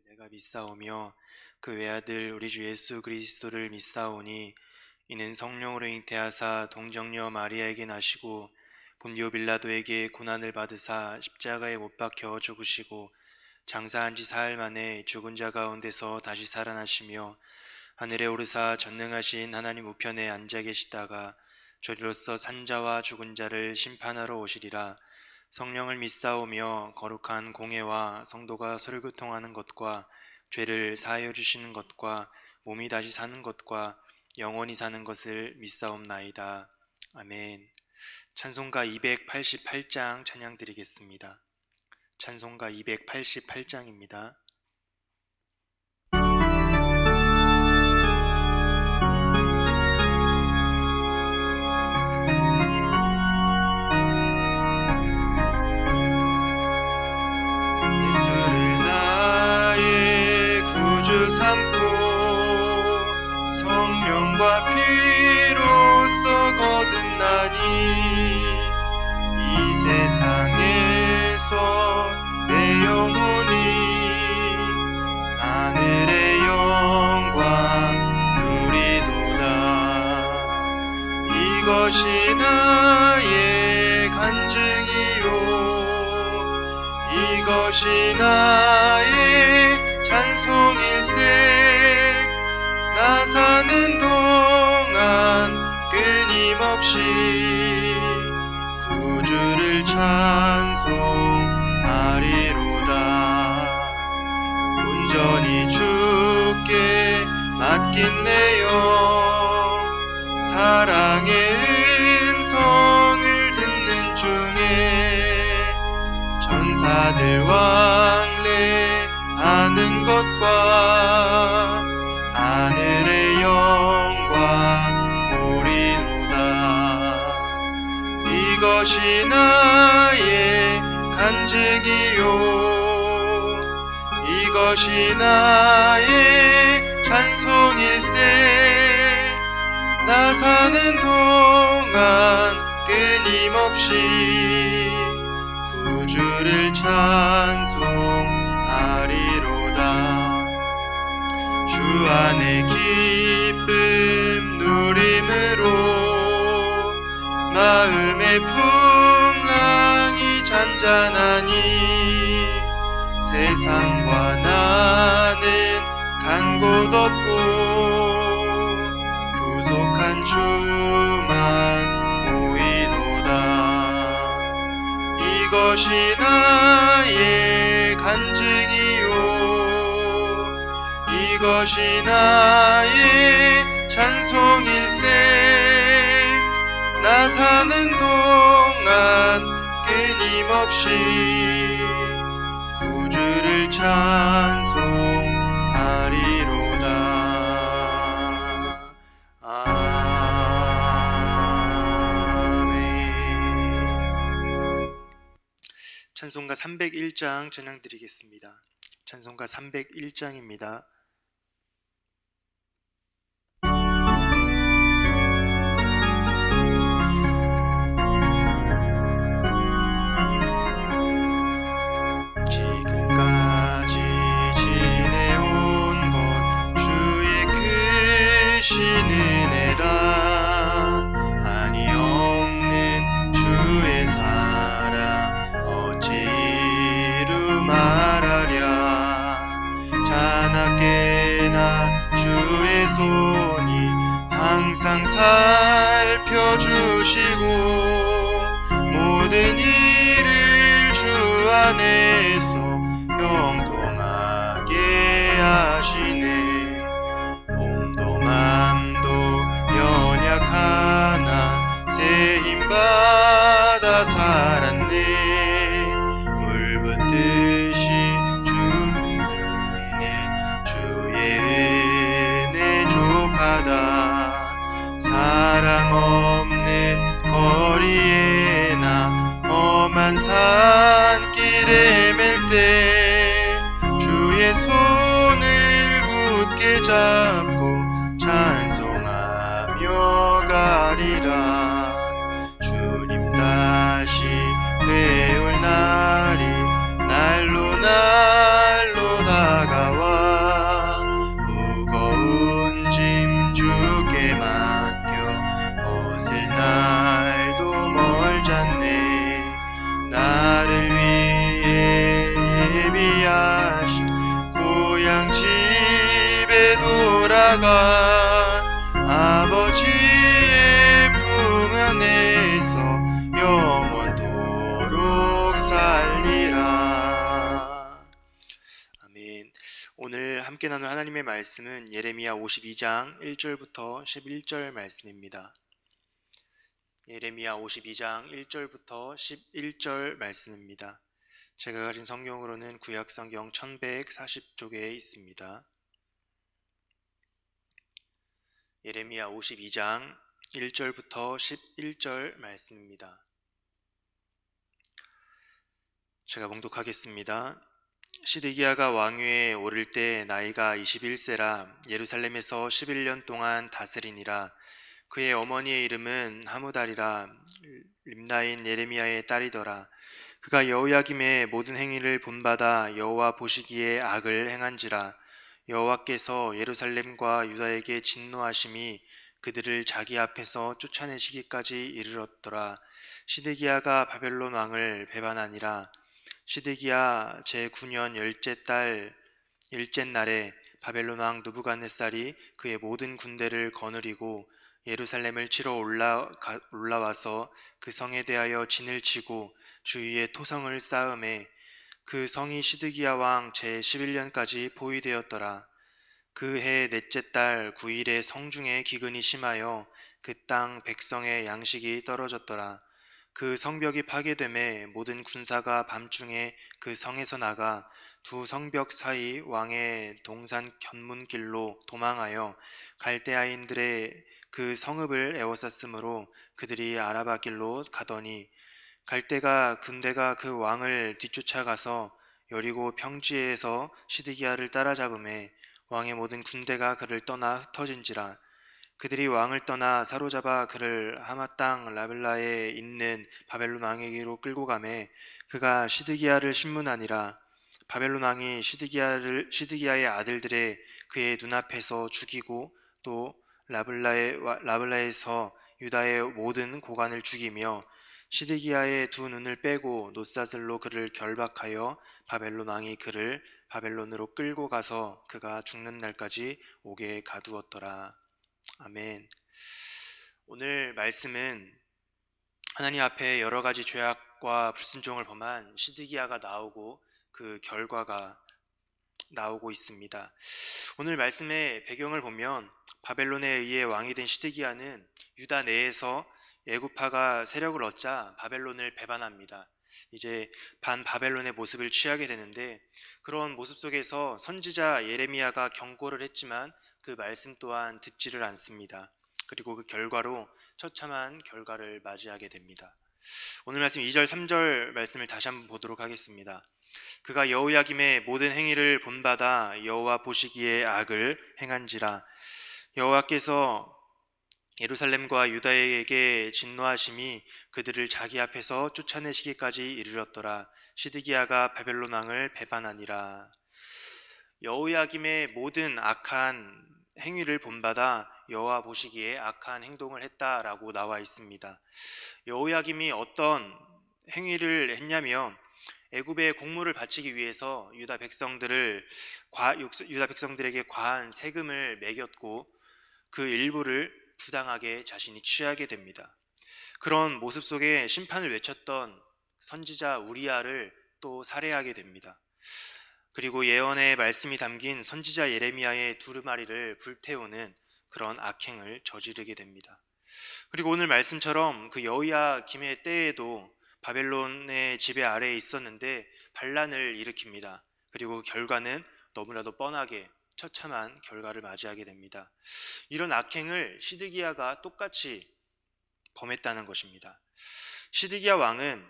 내가 믿사오며 그 외아들 우리 주 예수 그리스도를 믿사오니 이는 성령으로 잉태하사 동정녀 마리아에게 나시고 본디오 빌라도에게 고난을 받으사 십자가에 못 박혀 죽으시고 장사한 지 사흘 만에 죽은 자 가운데서 다시 살아나시며 하늘에 오르사 전능하신 하나님 우편에 앉아 계시다가 저리로서 산자와 죽은 자를 심판하러 오시리라. 성령을 믿사오며 거룩한 공회와 성도가 서로교통하는 것과 죄를 사하여 주시는 것과 몸이 다시 사는 것과 영원히 사는 것을 믿사옵나이다. 아멘. 찬송가 288장 찬양 드리겠습니다. 찬송가 288장입니다. 예수를 나의 구주 삼고 성령과 피로써 거듭나니 이 세상에서 내 영혼이 하늘의 영광 누리도다. 이것이 나의 간증이요 이것이 나의 찬송일세. 나 사는 동안 끊임없이 구주를 찬송하리로다. 온전히 주께 맡긴 내 영 사랑의 음성을 듣는 중에 전사들 왕래하는 것과 하늘의 영광 보리로다. 이것이 나의 간증이요 이것이 나의 찬송일세. 나 사는 동안 끊임없이 구주를 찬송하리로다. 주 안에 기쁨 누림으로 마음의 풍랑이 잔잔하니 세상과 나는 간 곳 없고 구속한 주만 보이도다. 이것이 나의 간증이요 이것이 나의 찬송일세. 나 사는 동안 끊임없이 구주를 찬송하리로다. 아멘. 찬송가 301장 찬양 드리겠습니다. 찬송가 301장입니다. 지금까지 지내온 것 주의 크신 은혜라. 한이 없는 주의 사랑 어찌 이루 말하랴. 자나깨나 주의 손이 항상 살펴주시고 모든 일을 주 안에서 형통하게 하시네. 몸도 맘도 연약하나 새 힘받아 살았네. 물 붓듯이 주는 주의 은혜 족하다. 사랑 없는 거리에나 험한 산길에 맬 때 주의 손을 집에 돌아가 아버지의 품 안에서 영원토록 살리라. 아멘. 오늘 함께 나눌 하나님의 말씀은 예레미야 52장 1절부터 11절 말씀입니다. 예레미야 52장 1절부터 11절 말씀입니다. 제가 가진 성경으로는 구약성경 1140쪽에 있습니다. 예레미야 52장 1절부터 11절 말씀입니다. 제가 봉독하겠습니다. 시드기야가 왕위에 오를 때 나이가 21세라 예루살렘에서 11년 동안 다스리니라. 그의 어머니의 이름은 하무달이라 림나인 예레미야의 딸이더라. 그가 여호야김의 모든 행위를 본받아 여호와 보시기에 악을 행한지라. 여호와께서 예루살렘과 유다에게 진노하심이 그들을 자기 앞에서 쫓아내시기까지 이르렀더라. 시드기야가 바벨론 왕을 배반하니라. 시드기야 제9년 열째 달 일째 날에 바벨론 왕 느부갓네살이 그의 모든 군대를 거느리고 예루살렘을 치러 올라와서 그 성에 대하여 진을 치고 주위에 토성을 쌓음에 그 성이 시드기야 왕 제11년까지 포위되었더라. 그 해 넷째 달 9일에 성중에 기근이 심하여 그 땅 백성의 양식이 떨어졌더라. 그 성벽이 파괴됨에 모든 군사가 밤중에 그 성에서 나가 두 성벽 사이 왕의 동산 견문길로 도망하여 갈대아인들의 그 성읍을 에워쌌으므로 그들이 아라바 길로 가더니 갈대가 군대가 그 왕을 뒤쫓아가서 여리고 평지에서 시드기야를 따라잡음에 왕의 모든 군대가 그를 떠나 흩어진지라. 그들이 왕을 떠나 사로잡아 그를 하마 땅 라블라에 있는 바벨론 왕에게로 끌고 가매 그가 시드기야를 신문하니라. 바벨론 왕이 시드기야의 아들들의 그의 눈앞에서 죽이고 또 라블라에서 유다의 모든 고관을 죽이며 시드기야의 두 눈을 빼고 놋사슬로 그를 결박하여 바벨론 왕이 그를 바벨론으로 끌고 가서 그가 죽는 날까지 옥에 가두었더라. 아멘. 오늘 말씀은 하나님 앞에 여러 가지 죄악과 불순종을 범한 시드기야가 나오고 그 결과가 나오고 있습니다. 오늘 말씀의 배경을 보면 바벨론에 의해 왕이 된 시드기야는 유다 내에서 애굽파가 세력을 얻자 바벨론을 배반합니다. 이제 반바벨론의 모습을 취하게 되는데 그런 모습 속에서 선지자 예레미야가 경고를 했지만 그 말씀 또한 듣지를 않습니다. 그리고 그 결과로 처참한 결과를 맞이하게 됩니다. 오늘 말씀 2절 3절 말씀을 다시 한번 보도록 하겠습니다. 그가 여호야김의 모든 행위를 본받아 여호와 보시기에 악을 행한지라. 여호와께서 예루살렘과 유다에게 진노하심이 그들을 자기 앞에서 쫓아내시기까지 이르렀더라. 시드기야가 바벨론 왕을 배반하니라. 여호야김의 모든 악한 행위를 본받아 여호와 보시기에 악한 행동을 했다라고 나와 있습니다. 여호야김이 어떤 행위를 했냐면 애굽의 공물을 바치기 위해서 유다 백성들에게 과한 세금을 매겼고 그 일부를 부당하게 자신이 취하게 됩니다. 그런 모습 속에 심판을 외쳤던 선지자 우리야를 또 살해하게 됩니다. 그리고 예언의 말씀이 담긴 선지자 예레미야의 두루마리를 불태우는 그런 악행을 저지르게 됩니다. 그리고 오늘 말씀처럼 그 여호야김의 때에도 바벨론의 지배 아래에 있었는데 반란을 일으킵니다. 그리고 결과는 너무나도 뻔하게 처참한 결과를 맞이하게 됩니다. 이런 악행을 시드기야가 똑같이 범했다는 것입니다. 시드기야 왕은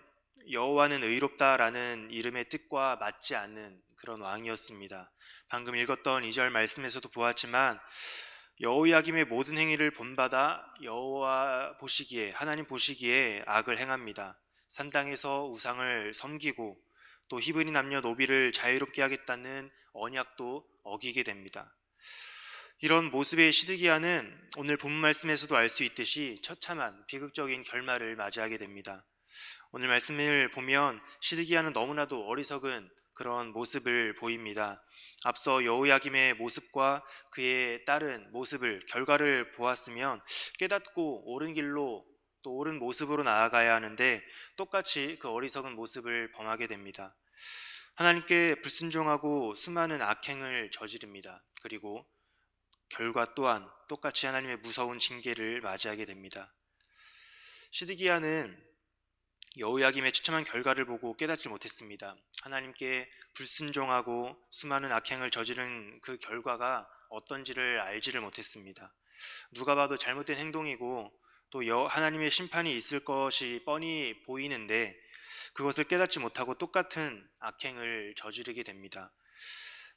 여호와는 의롭다라는 이름의 뜻과 맞지 않는 그런 왕이었습니다. 방금 읽었던 2절 말씀에서도 보았지만 여호야김의 모든 행위를 본받아 여호와 보시기에 하나님 보시기에 악을 행합니다. 산당에서 우상을 섬기고 또 히브리 남녀 노비를 자유롭게 하겠다는 언약도 어기게 됩니다. 이런 모습의 시드기야는 오늘 본 말씀에서도 알 수 있듯이 처참한 비극적인 결말을 맞이하게 됩니다. 오늘 말씀을 보면 시드기야는 너무나도 어리석은 그런 모습을 보입니다. 앞서 여호야김의 모습과 그에 따른 모습을 결과를 보았으면 깨닫고 옳은 길로 또 옳은 모습으로 나아가야 하는데 똑같이 그 어리석은 모습을 범하게 됩니다. 하나님께 불순종하고 수많은 악행을 저지릅니다. 그리고 결과 또한 똑같이 하나님의 무서운 징계를 맞이하게 됩니다. 시드기야는 여호야김의 처참한 결과를 보고 깨닫지 못했습니다. 하나님께 불순종하고 수많은 악행을 저지른 그 결과가 어떤지를 알지를 못했습니다. 누가 봐도 잘못된 행동이고 또 하나님의 심판이 있을 것이 뻔히 보이는데 그것을 깨닫지 못하고 똑같은 악행을 저지르게 됩니다.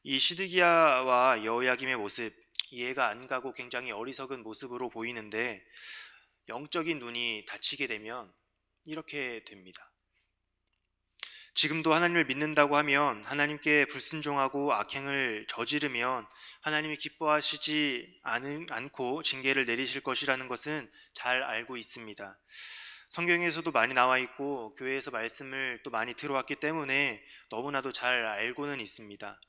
이 시드기야와 여호야김의 모습, 이해가 안 가고 굉장히 어리석은 모습으로 보이는데 영적인 눈이 닫히게 되면 이렇게 됩니다. 지금도 하나님을 믿는다고 하면 하나님께 불순종하고 악행을 저지르면 하나님이 기뻐하시지 않고 징계를 내리실 것이라는 것은 잘 알고 있습니다. 성경에서도 많이 나와 있고 교회에서 말씀을 또 많이 들어왔기 때문에 너무나도 잘 알고는 있습니다.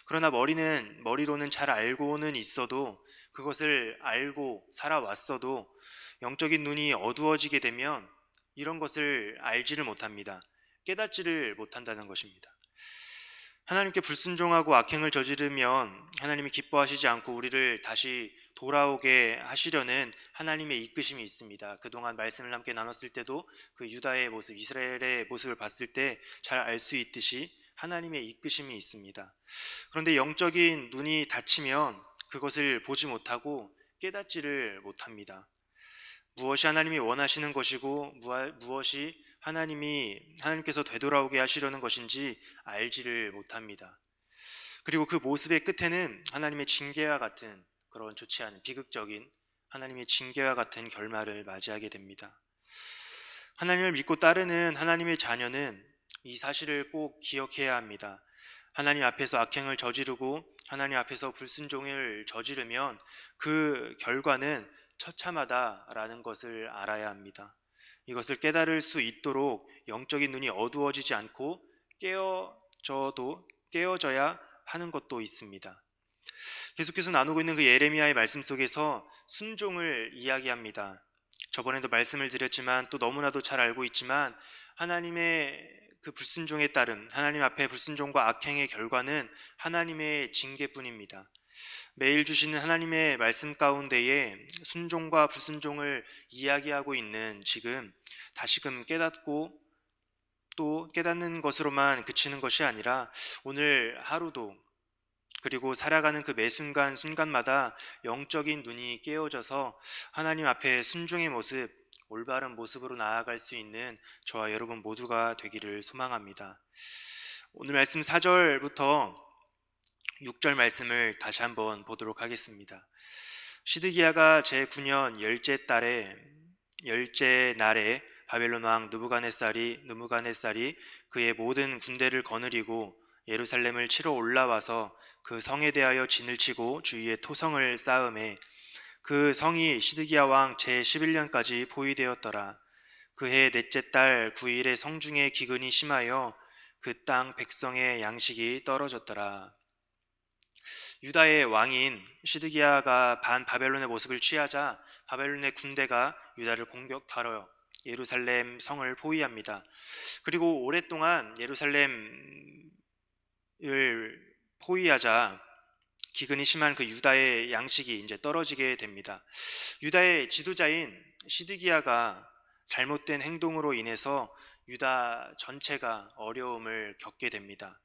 그러나 머리로는 잘 알고는 있어도 그것을 알고 살아왔어도 영적인 눈이 어두워지게 되면 이런 것을 알지를 못합니다. 깨닫지를 못한다는 것입니다. 하나님께 불순종하고 악행을 저지르면 하나님이 기뻐하시지 않고 우리를 다시 돌아오게 하시려는 하나님의 이끄심이 있습니다. 그동안 말씀을 함께 나눴을 때도 그 유다의 모습, 이스라엘의 모습을 봤을 때 잘 알 수 있듯이 하나님의 이끄심이 있습니다. 그런데 영적인 눈이 닫히면 그것을 보지 못하고 깨닫지를 못합니다. 무엇이 하나님이 원하시는 것이고 무엇이 하나님께서 되돌아오게 하시려는 것인지 알지를 못합니다. 그리고 그 모습의 끝에는 하나님의 징계와 같은 그런 좋지 않은 비극적인 하나님의 징계와 같은 결말을 맞이하게 됩니다. 하나님을 믿고 따르는 하나님의 자녀는 이 사실을 꼭 기억해야 합니다. 하나님 앞에서 악행을 저지르고 하나님 앞에서 불순종을 저지르면 그 결과는 처참하다라는 것을 알아야 합니다. 이것을 깨달을 수 있도록 영적인 눈이 어두워지지 않고 깨어져야 하는 것도 있습니다. 계속해서 나누고 있는 그 예레미야의 말씀 속에서 순종을 이야기합니다. 저번에도 말씀을 드렸지만 또 너무나도 잘 알고 있지만 하나님의 그 불순종에 따른 하나님 앞에 불순종과 악행의 결과는 하나님의 징계뿐입니다. 매일 주시는 하나님의 말씀 가운데에 순종과 불순종을 이야기하고 있는 지금 다시금 깨닫고 또 깨닫는 것으로만 그치는 것이 아니라 오늘 하루도 그리고 살아가는 그 매 순간마다 영적인 눈이 깨어져서 하나님 앞에 순종의 모습, 올바른 모습으로 나아갈 수 있는 저와 여러분 모두가 되기를 소망합니다. 오늘 말씀 4절부터 6절 말씀을 다시 한번 보도록 하겠습니다. 시드기야가 제9년 열째 날에 바벨론 왕 느부갓네살이 그의 모든 군대를 거느리고 예루살렘을 치러 올라와서 그 성에 대하여 진을 치고 주위에 토성을 쌓음에 그 성이 시드기야 왕 제11년까지 포위되었더라. 그해 넷째 달 9일에 성중에 기근이 심하여 그 땅 백성의 양식이 떨어졌더라. 유다의 왕인 시드기야가 바벨론의 모습을 취하자 바벨론의 군대가 유다를 공격하러 예루살렘 성을 포위합니다. 그리고 오랫동안 예루살렘을 포위하자 기근이 심한 그 유다의 양식이 이제 떨어지게 됩니다. 유다의 지도자인 시드기야가 잘못된 행동으로 인해서 유다 전체가 어려움을 겪게 됩니다.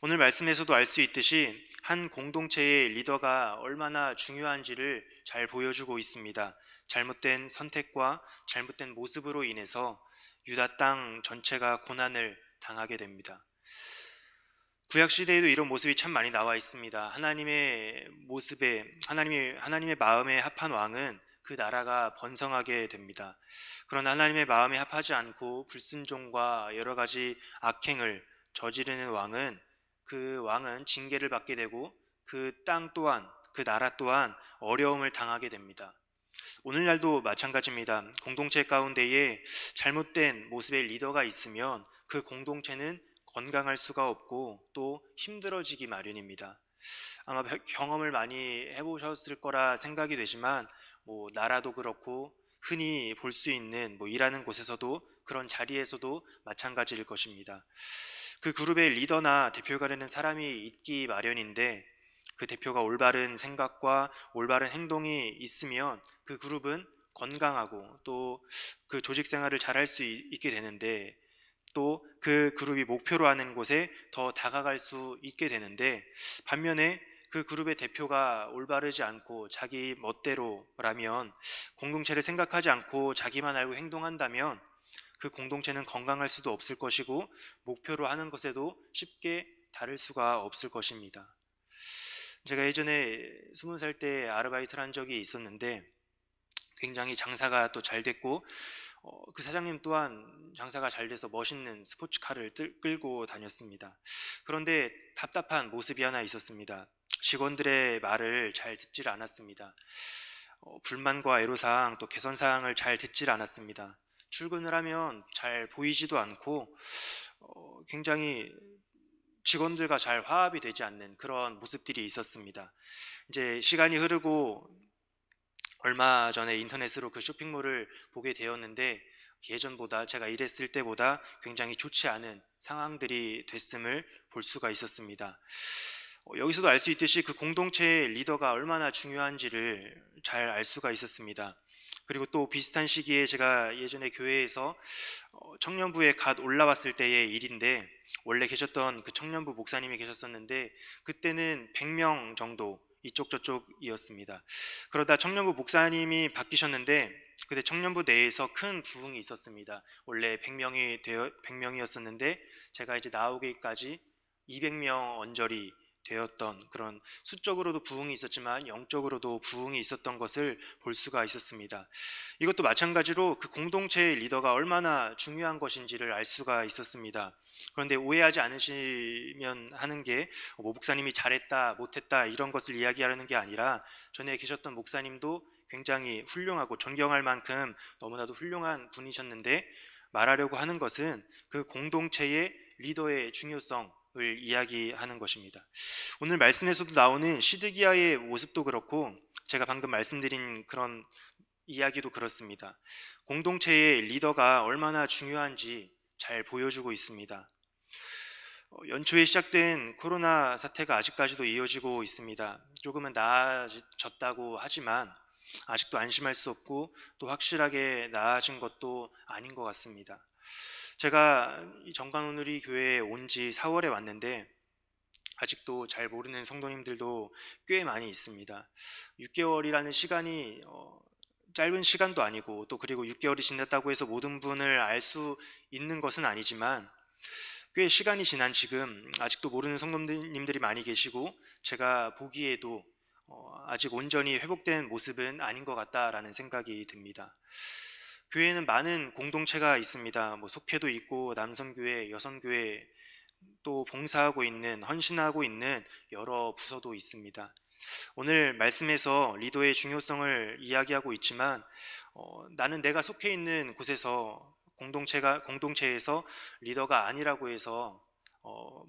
오늘 말씀에서도 알 수 있듯이 한 공동체의 리더가 얼마나 중요한지를 잘 보여주고 있습니다. 잘못된 선택과 잘못된 모습으로 인해서 유다 땅 전체가 고난을 당하게 됩니다. 구약 시대에도 이런 모습이 참 많이 나와 있습니다. 하나님의 마음에 합한 왕은 그 나라가 번성하게 됩니다. 그러나 하나님의 마음에 합하지 않고 불순종과 여러 가지 악행을 저지르는 그 왕은 징계를 받게 되고 그 땅 또한 그 나라 또한 어려움을 당하게 됩니다. 오늘날도 마찬가지입니다. 공동체 가운데에 잘못된 모습의 리더가 있으면 그 공동체는 건강할 수가 없고 또 힘들어지기 마련입니다. 아마 경험을 많이 해보셨을 거라 생각이 되지만 나라도 그렇고 흔히 볼 수 있는 일하는 곳에서도 그런 자리에서도 마찬가지일 것입니다. 그 그룹의 리더나 대표가 되는 사람이 있기 마련인데 그 대표가 올바른 생각과 올바른 행동이 있으면 그 그룹은 건강하고 또 그 조직 생활을 잘할 수 있게 되는데 또 그 그룹이 목표로 하는 곳에 더 다가갈 수 있게 되는데 반면에 그 그룹의 대표가 올바르지 않고 자기 멋대로라면 공동체를 생각하지 않고 자기만 알고 행동한다면 그 공동체는 건강할 수도 없을 것이고 목표로 하는 것에도 쉽게 다를 수가 없을 것입니다. 제가 예전에 20살 때 아르바이트를 한 적이 있었는데 굉장히 장사가 또 잘 됐고 그 사장님 또한 장사가 잘 돼서 멋있는 스포츠카를 끌고 다녔습니다. 그런데 답답한 모습이 하나 있었습니다. 직원들의 말을 잘 듣질 않았습니다. 불만과 애로사항 또 개선사항을 잘 듣질 않았습니다. 출근을 하면 잘 보이지도 않고 굉장히 직원들과 잘 화합이 되지 않는 그런 모습들이 있었습니다. 이제 시간이 흐르고 얼마 전에 인터넷으로 그 쇼핑몰을 보게 되었는데 예전보다 제가 일했을 때보다 굉장히 좋지 않은 상황들이 됐음을 볼 수가 있었습니다. 여기서도 알 수 있듯이 그 공동체의 리더가 얼마나 중요한지를 잘 알 수가 있었습니다. 그리고 또 비슷한 시기에 제가 예전에 교회에서 청년부에 갓 올라왔을 때의 일인데 원래 계셨던 그 청년부 목사님이 계셨었는데 그때는 100명 정도 이쪽 저쪽이었습니다. 그러다 청년부 목사님이 바뀌셨는데 그때 청년부 내에서 큰 부흥이 있었습니다. 원래 100명이었었는데 제가 이제 나오기까지 200명 언저리 되었던 그런 수적으로도 부흥이 있었지만 영적으로도 부흥이 있었던 것을 볼 수가 있었습니다. 이것도 마찬가지로 그 공동체의 리더가 얼마나 중요한 것인지를 알 수가 있었습니다. 그런데 오해하지 않으시면 하는 게 목사님이 잘했다 못했다 이런 것을 이야기하려는 게 아니라 전에 계셨던 목사님도 굉장히 훌륭하고 존경할 만큼 너무나도 훌륭한 분이셨는데 말하려고 하는 것은 그 공동체의 리더의 중요성을 이야기하는 것입니다. 오늘 말씀에서도 나오는 시드기야의 모습도 그렇고 제가 방금 말씀드린 그런 이야기도 그렇습니다. 공동체의 리더가 얼마나 중요한지 잘 보여주고 있습니다. 연초에 시작된 코로나 사태가 아직까지도 이어지고 있습니다. 조금은 나아졌다고 하지만 아직도 안심할 수 없고 또 확실하게 나아진 것도 아닌 것 같습니다. 제가 이 정관오누리 교회에 온 지 4월에 왔는데 아직도 잘 모르는 성도님들도 꽤 많이 있습니다. 6개월이라는 시간이 짧은 시간도 아니고 또 그리고 6개월이 지났다고 해서 모든 분을 알 수 있는 것은 아니지만 꽤 시간이 지난 지금 아직도 모르는 성도님들이 많이 계시고 제가 보기에도 아직 온전히 회복된 모습은 아닌 것 같다라는 생각이 듭니다. 교회에는 많은 공동체가 있습니다. 속회도 있고 남성교회, 여성교회 또 봉사하고 있는 헌신하고 있는 여러 부서도 있습니다. 오늘 말씀에서 리더의 중요성을 이야기하고 있지만 나는 내가 속해 있는 곳에서 공동체에서 리더가 아니라고 해서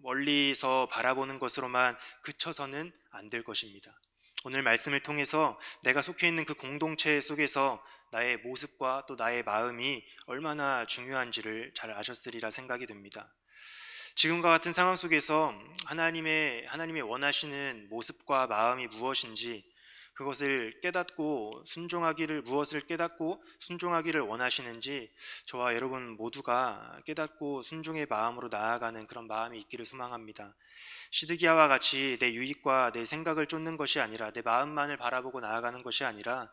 멀리서 바라보는 것으로만 그쳐서는 안 될 것입니다. 오늘 말씀을 통해서 내가 속해 있는 그 공동체 속에서 나의 모습과 또 나의 마음이 얼마나 중요한지를 잘 아셨으리라 생각이 됩니다. 지금과 같은 상황 속에서 하나님의 원하시는 모습과 마음이 무엇인지 그것을 깨닫고 무엇을 깨닫고 순종하기를 원하시는지 저와 여러분 모두가 깨닫고 순종의 마음으로 나아가는 그런 마음이 있기를 소망합니다. 시드기야와 같이 내 유익과 내 생각을 쫓는 것이 아니라 내 마음만을 바라보고 나아가는 것이 아니라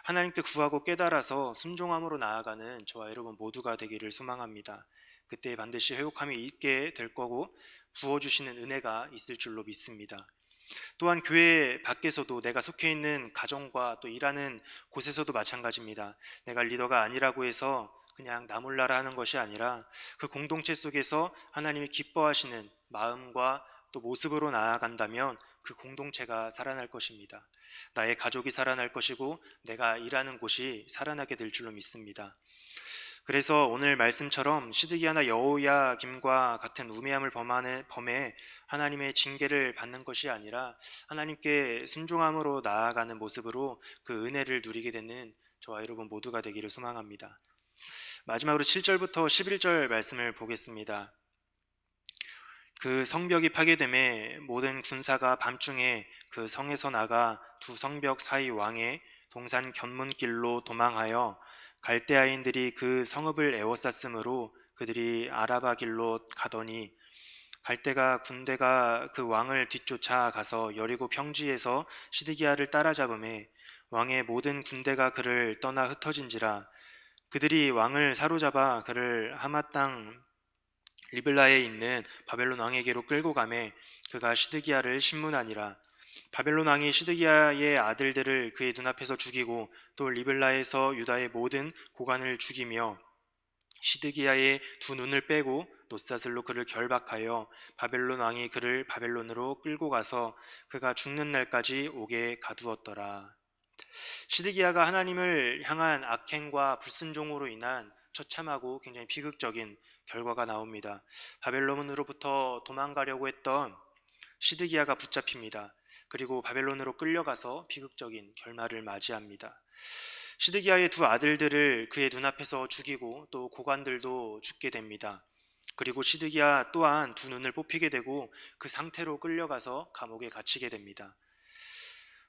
하나님께 구하고 깨달아서 순종함으로 나아가는 저와 여러분 모두가 되기를 소망합니다. 그때 반드시 회복함이 있게 될 거고 부어주시는 은혜가 있을 줄로 믿습니다. 또한 교회 밖에서도 내가 속해 있는 가정과 또 일하는 곳에서도 마찬가지입니다. 내가 리더가 아니라고 해서 그냥 나 몰라라 하는 것이 아니라 그 공동체 속에서 하나님이 기뻐하시는 마음과 또 모습으로 나아간다면 그 공동체가 살아날 것입니다. 나의 가족이 살아날 것이고 내가 일하는 곳이 살아나게 될 줄로 믿습니다. 그래서 오늘 말씀처럼 시드기야나 여호야김과 같은 우매함을 범해 하나님의 징계를 받는 것이 아니라 하나님께 순종함으로 나아가는 모습으로 그 은혜를 누리게 되는 저와 여러분 모두가 되기를 소망합니다. 마지막으로 7절부터 11절 말씀을 보겠습니다. 그 성벽이 파괴됨에 모든 군사가 밤중에 그 성에서 나가 두 성벽 사이 왕의 동산 견문길로 도망하여 갈대아인들이 그 성읍을 에워쌌으므로 그들이 아라바 길로 가더니 갈대가 군대가 그 왕을 뒤쫓아 가서 여리고 평지에서 시드기야를 따라잡음에 왕의 모든 군대가 그를 떠나 흩어진지라. 그들이 왕을 사로잡아 그를 하맛 땅 리블라에 있는 바벨론 왕에게로 끌고 가매 그가 시드기야를 신문하니라. 바벨론 왕이 시드기야의 아들들을 그의 눈앞에서 죽이고 또 리블라에서 유다의 모든 고관을 죽이며 시드기야의 두 눈을 빼고 노사슬로 그를 결박하여 바벨론 왕이 그를 바벨론으로 끌고 가서 그가 죽는 날까지 옥에 가두었더라. 시드기야가 하나님을 향한 악행과 불순종으로 인한 처참하고 굉장히 비극적인 결과가 나옵니다. 바벨론으로부터 도망가려고 했던 시드기야가 붙잡힙니다. 그리고 바벨론으로 끌려가서 비극적인 결말을 맞이합니다. 시드기야의 두 아들들을 그의 눈앞에서 죽이고 또 고관들도 죽게 됩니다. 그리고 시드기야 또한 두 눈을 뽑히게 되고 그 상태로 끌려가서 감옥에 갇히게 됩니다.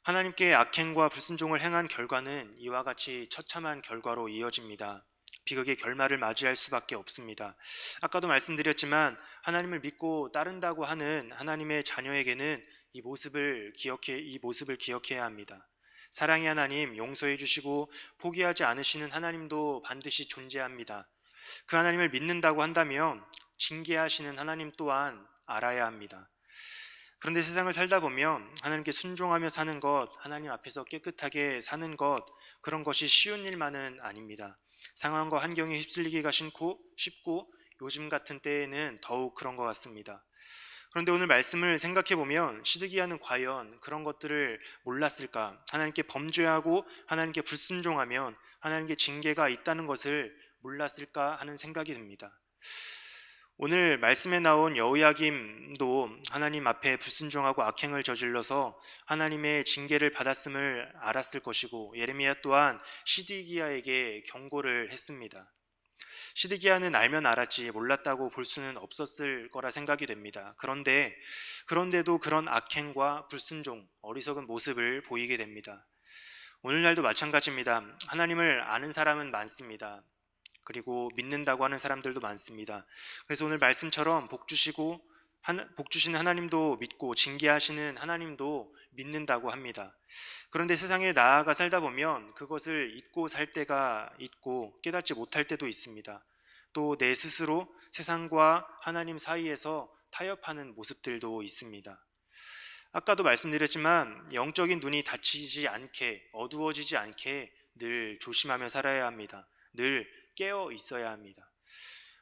하나님께 악행과 불순종을 행한 결과는 이와 같이 처참한 결과로 이어집니다. 비극의 결말을 맞이할 수밖에 없습니다. 아까도 말씀드렸지만 하나님을 믿고 따른다고 하는 하나님의 자녀에게는 이 모습을 기억해야 합니다. 사랑의 하나님, 용서해 주시고 포기하지 않으시는 하나님도 반드시 존재합니다. 그 하나님을 믿는다고 한다면 징계하시는 하나님 또한 알아야 합니다. 그런데 세상을 살다 보면 하나님께 순종하며 사는 것, 하나님 앞에서 깨끗하게 사는 것, 그런 것이 쉬운 일만은 아닙니다. 상황과 환경에 휩쓸리기가 쉽고 요즘 같은 때에는 더욱 그런 것 같습니다. 그런데 오늘 말씀을 생각해 보면 시드기야는 과연 그런 것들을 몰랐을까? 하나님께 범죄하고 하나님께 불순종하면 하나님께 징계가 있다는 것을 몰랐을까 하는 생각이 듭니다. 오늘 말씀에 나온 여호야김도 하나님 앞에 불순종하고 악행을 저질러서 하나님의 징계를 받았음을 알았을 것이고 예레미야 또한 시드기야에게 경고를 했습니다. 시드기야는 알면 알았지 몰랐다고 볼 수는 없었을 거라 생각이 됩니다. 그런데도 그런 악행과 불순종, 어리석은 모습을 보이게 됩니다. 오늘날도 마찬가지입니다. 하나님을 아는 사람은 많습니다. 그리고 믿는다고 하는 사람들도 많습니다. 그래서 오늘 말씀처럼 복 주시는 하나님도 믿고 징계하시는 하나님도 믿는다고 합니다. 그런데 세상에 나아가 살다 보면 그것을 잊고 살 때가 있고 깨닫지 못할 때도 있습니다. 또 내 스스로 세상과 하나님 사이에서 타협하는 모습들도 있습니다. 아까도 말씀드렸지만 영적인 눈이 닫히지 않게 어두워지지 않게 늘 조심하며 살아야 합니다. 늘 깨어 있어야 합니다.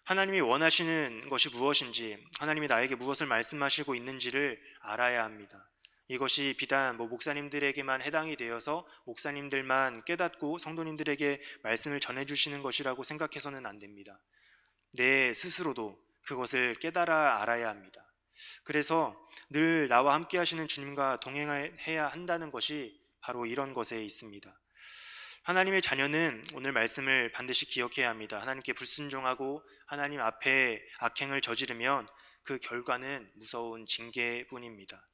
하나님이 원하시는 것이 무엇인지, 하나님이 나에게 무엇을 말씀하시고 있는지를 알아야 합니다. 이것이 비단 목사님들에게만 해당이 되어서 목사님들만 깨닫고 성도님들에게 말씀을 전해주시는 것이라고 생각해서는 안 됩니다. 내 스스로도 그것을 깨달아 알아야 합니다. 그래서 늘 나와 함께 하시는 주님과 동행해야 한다는 것이 바로 이런 것에 있습니다. 하나님의 자녀는 오늘 말씀을 반드시 기억해야 합니다. 하나님께 불순종하고 하나님 앞에 악행을 저지르면 그 결과는 무서운 징계뿐입니다.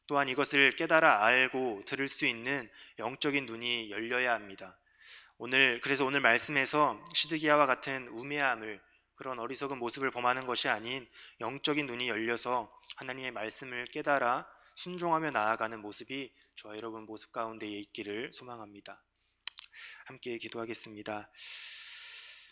또한 이것을 깨달아 알고 들을 수 있는 영적인 눈이 열려야 합니다. 그래서 오늘 말씀에서 시드기야와 같은 우매함을 그런 어리석은 모습을 범하는 것이 아닌 영적인 눈이 열려서 하나님의 말씀을 깨달아 순종하며 나아가는 모습이 저와 여러분 모습 가운데 있기를 소망합니다. 함께 기도하겠습니다.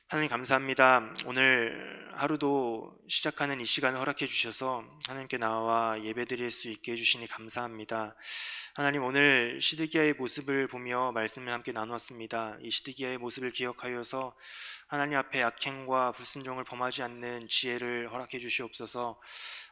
하나님 감사합니다. 오늘 하루도 시작하는 이 시간을 허락해 주셔서 하나님께 나와 예배드릴 수 있게 해주시니 감사합니다. 하나님 오늘 시드기야의 모습을 보며 말씀을 함께 나누었습니다. 이 시드기야의 모습을 기억하여서 하나님 앞에 악행과 불순종을 범하지 않는 지혜를 허락해 주시옵소서.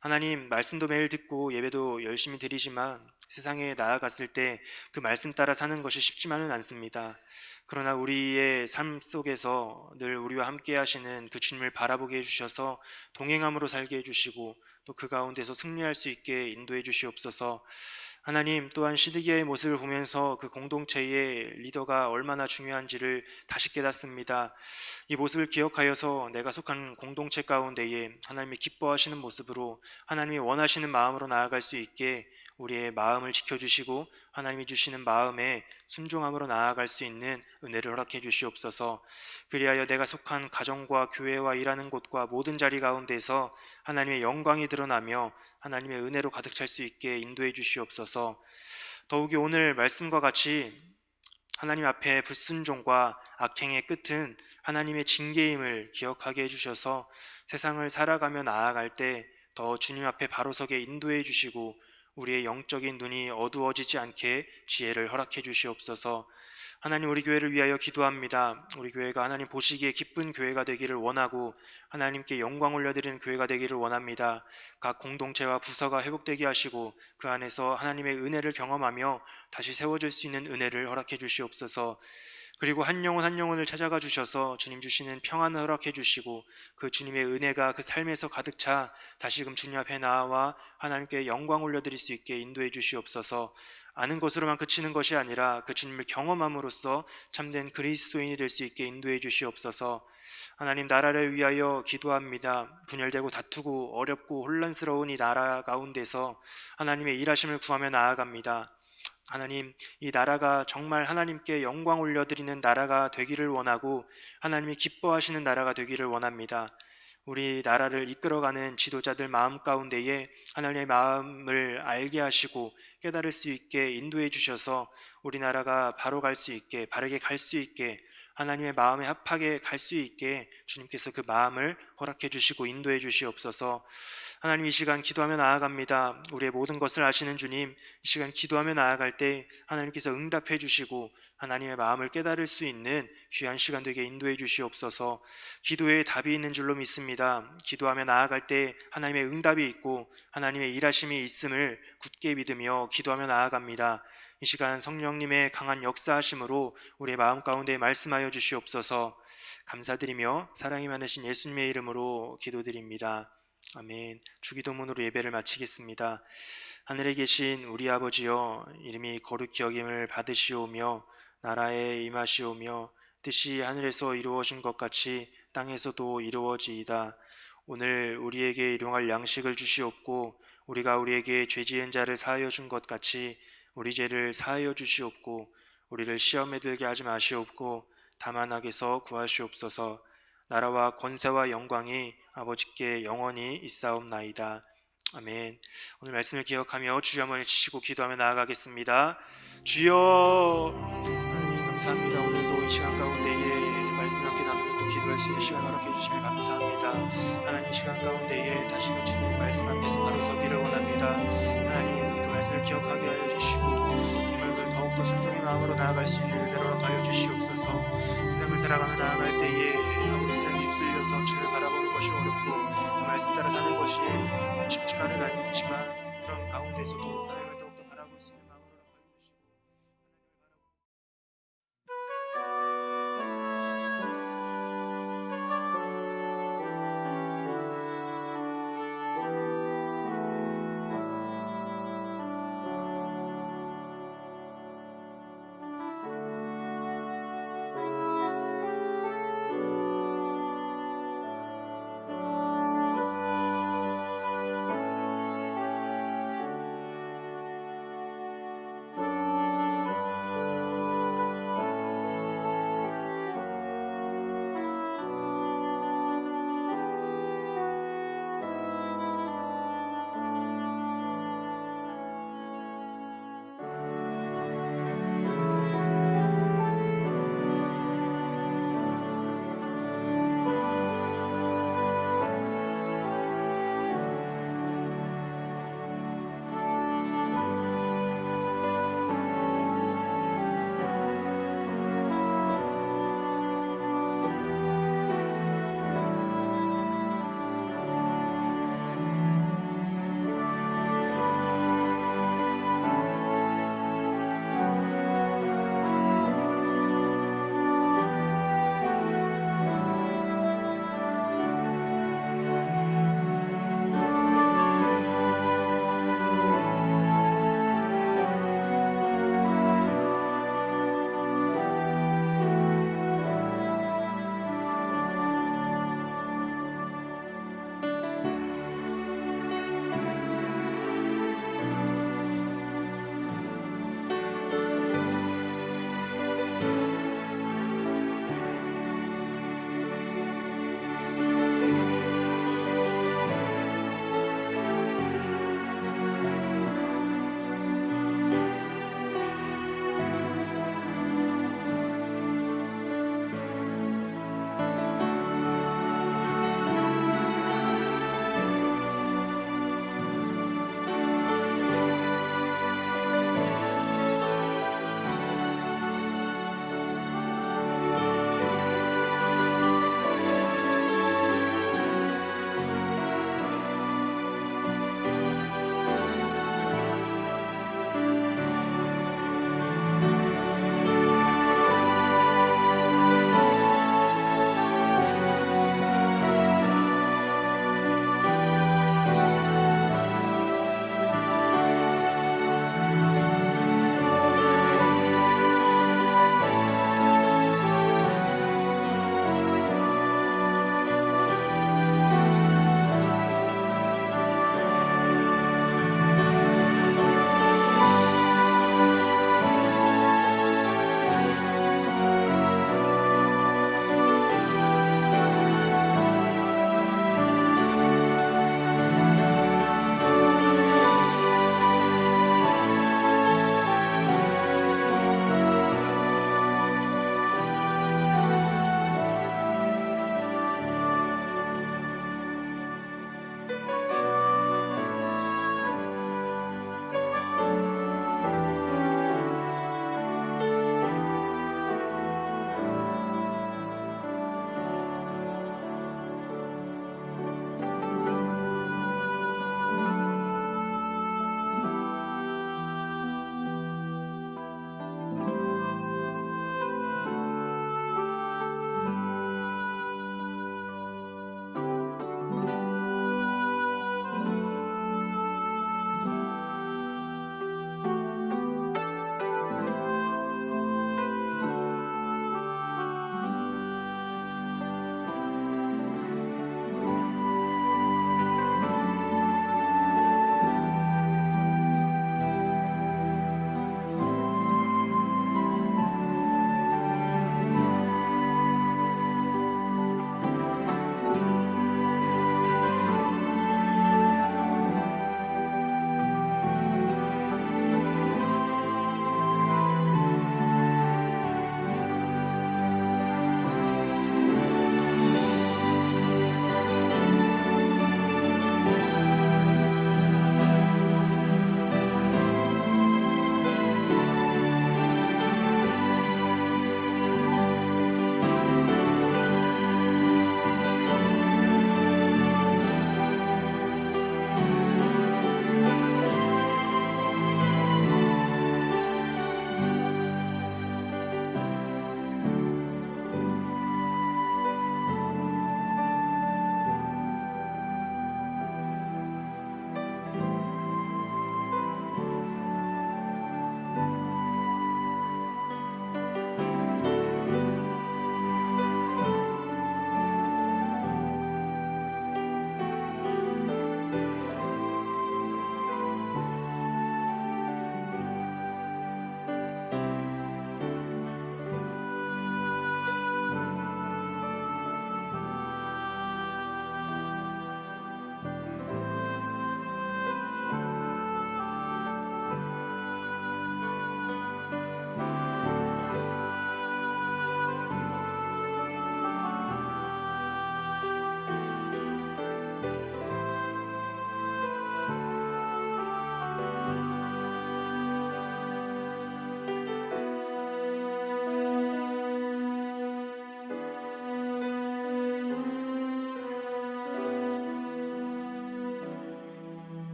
하나님 말씀도 매일 듣고 예배도 열심히 드리지만 세상에 나아갔을 때 그 말씀 따라 사는 것이 쉽지만은 않습니다. 그러나 우리의 삶 속에서 늘 우리와 함께 하시는 그 주님을 바라보게 해주셔서 동행함으로 살게 해주시고 또 그 가운데서 승리할 수 있게 인도해 주시옵소서. 하나님, 또한 시드기야의 모습을 보면서 그 공동체의 리더가 얼마나 중요한지를 다시 깨닫습니다. 이 모습을 기억하여서 내가 속한 공동체 가운데에 하나님이 기뻐하시는 모습으로 하나님이 원하시는 마음으로 나아갈 수 있게 우리의 마음을 지켜주시고 하나님이 주시는 마음에 순종함으로 나아갈 수 있는 은혜를 허락해 주시옵소서. 그리하여 내가 속한 가정과 교회와 일하는 곳과 모든 자리 가운데서 하나님의 영광이 드러나며 하나님의 은혜로 가득 찰 수 있게 인도해 주시옵소서. 더욱이 오늘 말씀과 같이 하나님 앞에 불순종과 악행의 끝은 하나님의 징계임을 기억하게 해주셔서 세상을 살아가며 나아갈 때 더 주님 앞에 바로 서게 인도해 주시고 우리의 영적인 눈이 어두워지지 않게 지혜를 허락해 주시옵소서. 하나님, 우리 교회를 위하여 기도합니다. 우리 교회가 하나님 보시기에 기쁜 교회가 되기를 원하고 하나님께 영광 올려드리는 교회가 되기를 원합니다. 각 공동체와 부서가 회복되게 하시고 그 안에서 하나님의 은혜를 경험하며 다시 세워질 수 있는 은혜를 허락해 주시옵소서. 그리고 한 영혼 한 영혼을 찾아가 주셔서 주님 주시는 평안을 허락해 주시고 그 주님의 은혜가 그 삶에서 가득 차 다시금 주님 앞에 나와 하나님께 영광 올려드릴 수 있게 인도해 주시옵소서. 아는 것으로만 그치는 것이 아니라 그 주님을 경험함으로써 참된 그리스도인이 될 수 있게 인도해 주시옵소서. 하나님, 나라를 위하여 기도합니다. 분열되고 다투고 어렵고 혼란스러운 이 나라 가운데서 하나님의 일하심을 구하며 나아갑니다. 하나님, 이 나라가 정말 하나님께 영광 올려드리는 나라가 되기를 원하고 하나님이 기뻐하시는 나라가 되기를 원합니다. 우리 나라를 이끌어가는 지도자들 마음 가운데에 하나님의 마음을 알게 하시고 깨달을 수 있게 인도해 주셔서 우리나라가 바로 갈 수 있게, 바르게 갈 수 있게, 하나님의 마음에 합하게 갈 수 있게 주님께서 그 마음을 허락해 주시고 인도해 주시옵소서. 하나님, 이 시간 기도하며 나아갑니다. 우리의 모든 것을 아시는 주님, 이 시간 기도하며 나아갈 때 하나님께서 응답해 주시고 하나님의 마음을 깨달을 수 있는 귀한 시간 되게 인도해 주시옵소서. 기도에 답이 있는 줄로 믿습니다. 기도하며 나아갈 때 하나님의 응답이 있고 하나님의 일하심이 있음을 굳게 믿으며 기도하며 나아갑니다. 이 시간 성령님의 강한 역사하심으로 우리의 마음 가운데 말씀하여 주시옵소서. 감사드리며 사랑이 많으신 예수님의 이름으로 기도드립니다. 아멘. 주기도문으로 예배를 마치겠습니다. 하늘에 계신 우리 아버지여, 이름이 거룩히 여김을 받으시오며 나라에 임하시오며 뜻이 하늘에서 이루어진 것 같이 땅에서도 이루어지이다. 오늘 우리에게 일용할 양식을 주시옵고 우리가 우리에게 죄 지은 자를 사하여 준 것 같이 우리 죄를 사하여 주시옵고 우리를 시험에 들게 하지 마시옵고 다만 악에서 구하시옵소서. 나라와 권세와 영광이 아버지께 영원히 있사옵나이다. 아멘. 오늘 말씀을 기억하며 주여 한번 외치시고 기도하며 나아가겠습니다. 주여, 하나님 감사합니다. 오늘도 이 시간 가운데에 말씀 함께 나누며 또 기도할 수 있는 시간 허락해 주시면 감사합니다. 하나님, 이 시간 가운데에 다시금 주님 말씀 앞에서 바로 서기를 원합니다. 하나님, 그 말씀을 기억하게 하여 주시고 정말 그 더욱더 순종의 마음으로 나아갈 수 있는 은혜를 허락하여 주시옵소서. 세상을 살아가며 나아갈 때에 아무리 세상에 휩쓸려서 주를 바라보는 것이 어렵고 그 말씀 따라 사는 것이 쉽지만은 않지만 그런 가운데서도